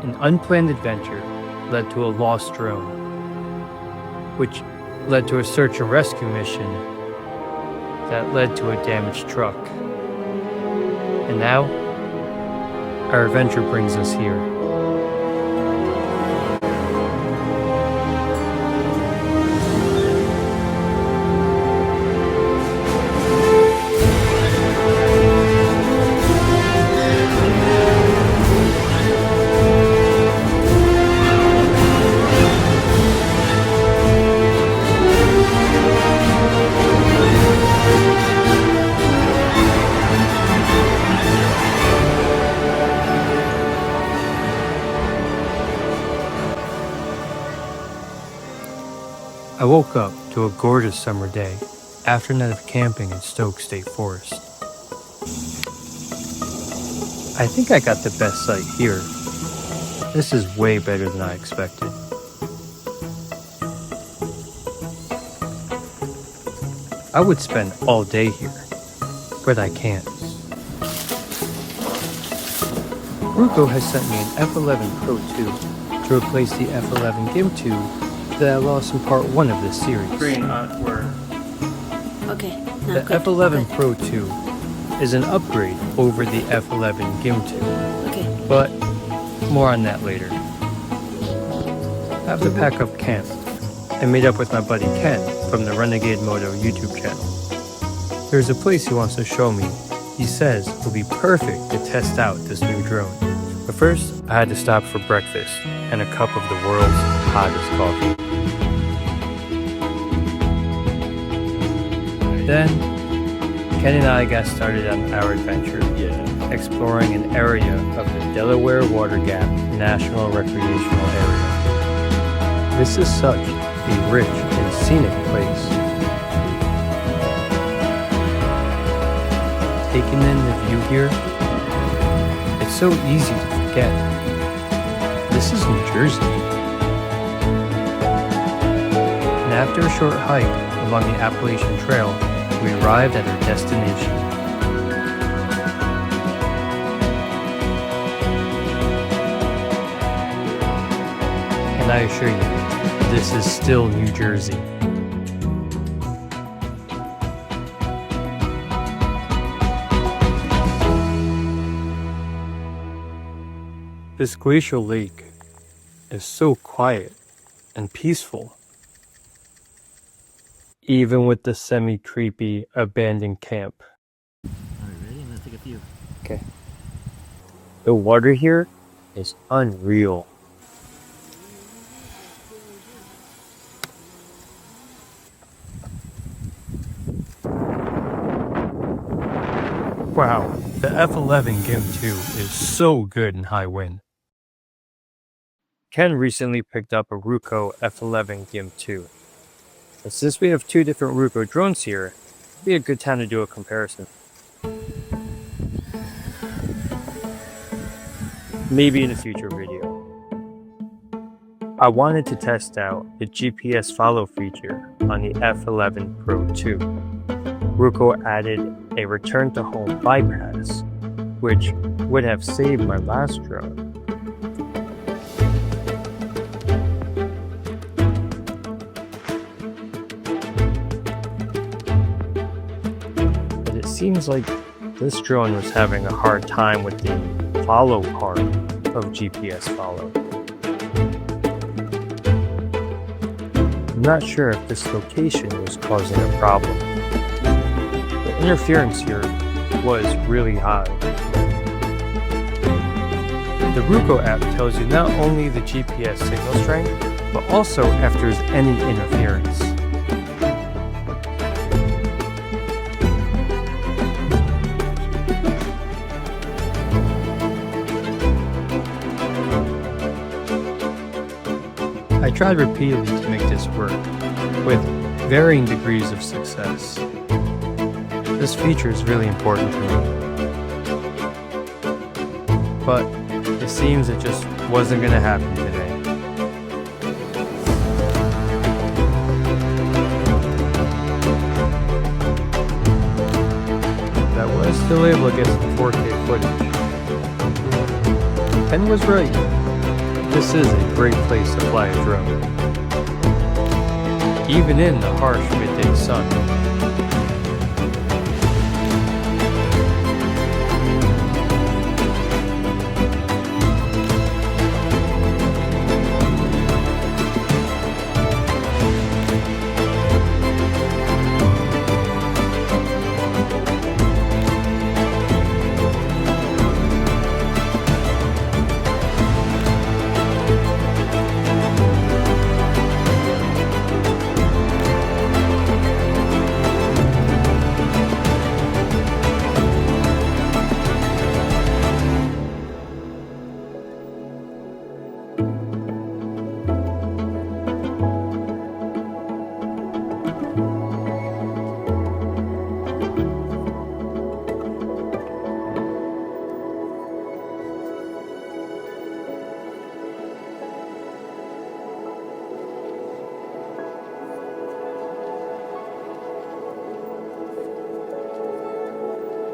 An unplanned adventure led to a lost drone, which led to a search and rescue mission that led to a damaged truck. And now, our adventure brings us here. I woke up to a gorgeous summer day after a night of camping in Stokes State Forest. I think I got the best sight here. This is way better than I expected. I would spend all day here, but I can't. Ruko has sent me an F11 Pro 2 to replace the F11 GIM 2 that I lost in part 1 of this series. Green, word. Okay. The F11 Pro 2 is an upgrade over the F11 GIM 2. Okay. But more on that later. I have to pack up camp and meet up with my buddy Ken from the RenegadeMoto YouTube channel. There's a place he wants to show me. He says it will be perfect to test out this new drone. But first, I had to stop for breakfast and a cup of the world's hottest coffee. Then, Ken and I got started on our adventure, exploring an area of the Delaware Water Gap National Recreational Area. This is such a rich and scenic place. Taking in the view here, it's so easy to forget. This is New Jersey. And after a short hike along the Appalachian Trail, we arrived at our destination. And I assure you, this is still New Jersey. This glacial lake is so quiet and peaceful, even with the semi-creepy abandoned camp. Alright, ready? I'm gonna take a few. Okay. The water here is unreal. Wow, the F11 GIM 2 is so good in high wind. Ken recently picked up a Ruko F11 GIM 2. And since we have two different Ruko drones here, it'd be a good time to do a comparison. Maybe in a future video. I wanted to test out the GPS follow feature on the F11 Pro 2. Ruko added a return to home bypass, which would have saved my last drone. But it seems like this drone was having a hard time with the follow part of GPS follow. I'm not sure if this location was causing a problem. The interference here was really high. The Ruko app tells you not only the GPS signal strength, but also if there's any interference. I tried repeatedly to make this work, with varying degrees of success. This feature is really important to me. But it seems it just wasn't going to happen today. But I was still able to get some 4K footage. Ken was right. This is a great place to fly a drone, even in the harsh midday sun.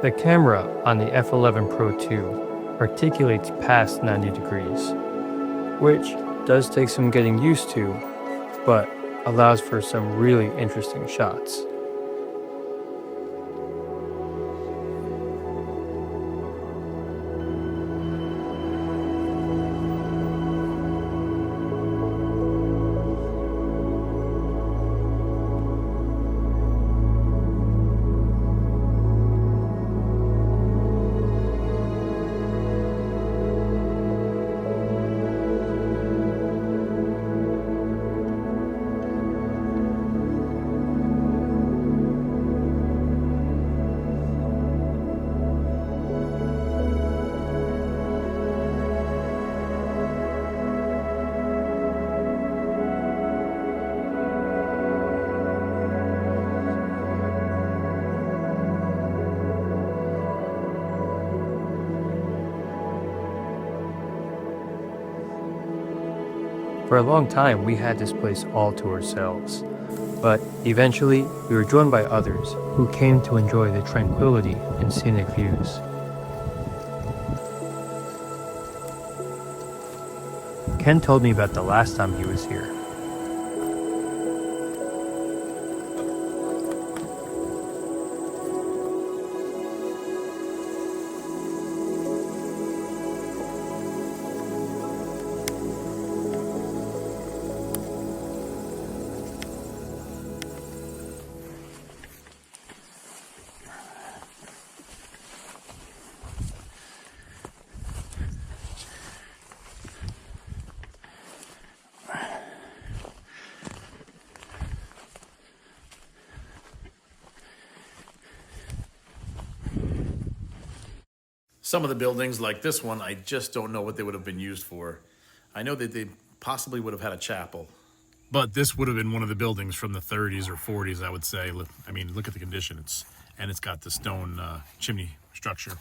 The camera on the F11 Pro 2 articulates past 90 degrees, which does take some getting used to, but allows for some really interesting shots. For a long time, we had this place all to ourselves, but eventually we were joined by others who came to enjoy the tranquility and scenic views. Ken told me about the last time he was here. Some of the buildings, like this one, I just don't know what they would have been used for. I know that they possibly would have had a chapel. But this would have been one of the buildings from the 30s or 40s, I would say. I mean, look at the condition. It's got the stone chimney structure.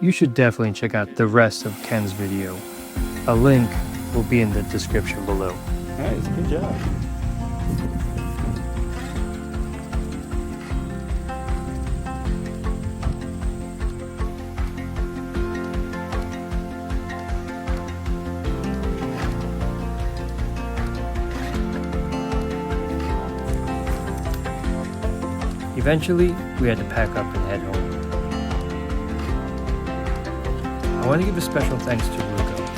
You should definitely check out the rest of Ken's video. A link will be in the description below. Nice, good job. Eventually, we had to pack up and head home. I want to give a special thanks to Ruko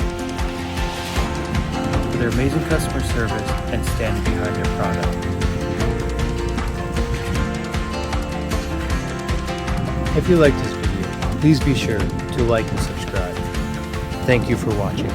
for their amazing customer service and standing behind their product. If you liked this video, please be sure to like and subscribe. Thank you for watching.